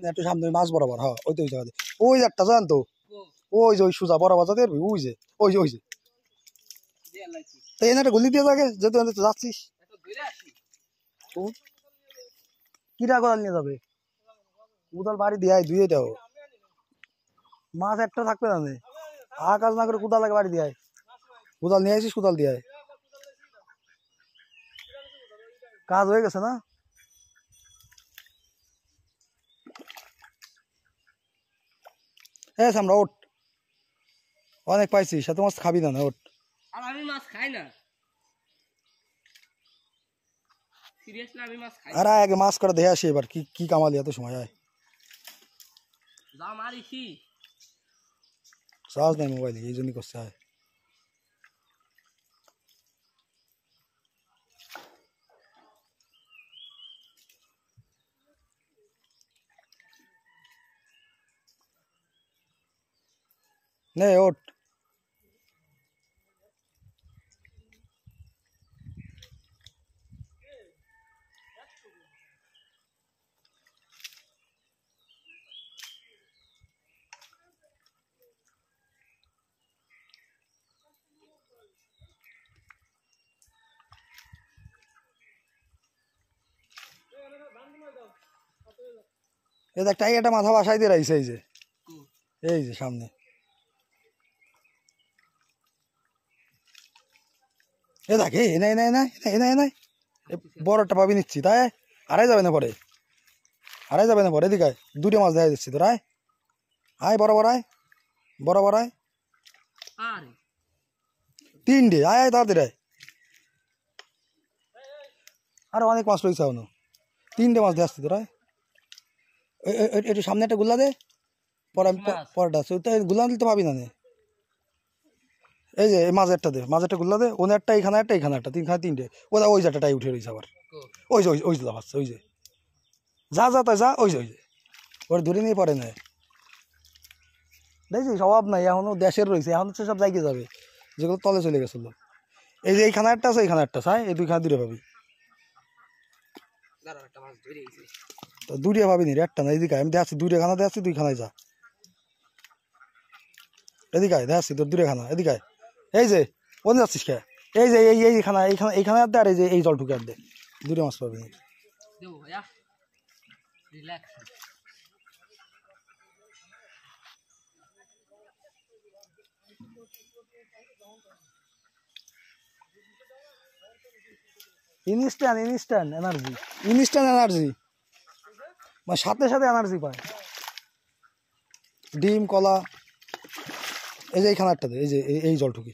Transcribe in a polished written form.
একটু সামনে মাছ বরাবর, হ্যাঁ ওই তো ওই জায়গাতে ওই একটা জান তো ওই যে ওই সুজা বরাবর যাতে ওই যে ওই যে তাই এনে একটা গুলি দিয়ে থাকে যেহেতু এনে তো যাচ্ছিস কিরা কোদাল নিয়ে যাবে কোদাল বাড়ি দিয়ে ধুয়ে দাও মাছ একটা থাকবে না কাজ না করে কোদাল লাগে বাড়ি দিয়ে কোদাল নিয়ে আসিস কোদাল দিয়ে কাজ হয়ে গেছে না হ্যাঁ আমরা ওট অনেক পাইছি সাথে মাছ খাবি না ওট আর আমি মাছ খাই না সিরিয়াসলি আমি মাছ খাই আরে আগে মাছ করে দেখে আসি এবার কি কি কামালি এত সময় আয় যা মারিছি চার্জ নাই মোবাইলে এই জন্যই করছে আয় নে ওট এই দেখ টাইগারটা মাথা বাসায় দিয়ে রাখছে এই যে সামনে এ দেখ এ নাই নাই নাই নাই নাই বড়টা পাবি নিচ্ছি তাই আড়াই যাবে না পরে এদিকে দুটো মাছ দেখা দিচ্ছি তোর আয় বরাবর আয় তিনটে আয় তাড়াতাড়ি আয় আরো অনেক মাছ রয়েছে এখনো তিনটে মাছ দিয়ে আসছি তোর একটু সামনে একটা গুল্লা দে পরে আমি পরেটা আছে গুল্লা দিলে তো পাবি না এই যে এই মাঝে একটা গুল্লা দে ওনে একটা এখানে একটা তিনটে ওই যে একটা টাই উঠে রয়েছে আবার ওই যে ওই যে মাছ ওই যে যা তাই যা ওই যে ওর ধরে নিয়ে পরে নেয় দেখছিস অভাব নাই এখনো দেশের রয়েছে এখন হচ্ছে সব জায়গায় যাবে যেগুলো তলে চলে গেছিল এই যে এইখানে একটা আছে এইখানে একটা চাই এই দুইখানে দূরে পাবি দূরে পাবি নি একটা না এদিকে আমি দেখছি দূরে খানা দেখছি দুইখানায় যা এদিকে দেখছি তোর দূরে খানা এদিকে এই যে কোন যাচ্ছিস কে এই যে এইখানে আর দে আর এই যে এই জল ঢুকে আর দে দূরে মাছ পাবি ইনস্ট্যান্ট এনার্জি মানে সাথে এনার্জি পায় ডিম কলা এই যে এইখানে একটা এই যে এই জল ঢুকি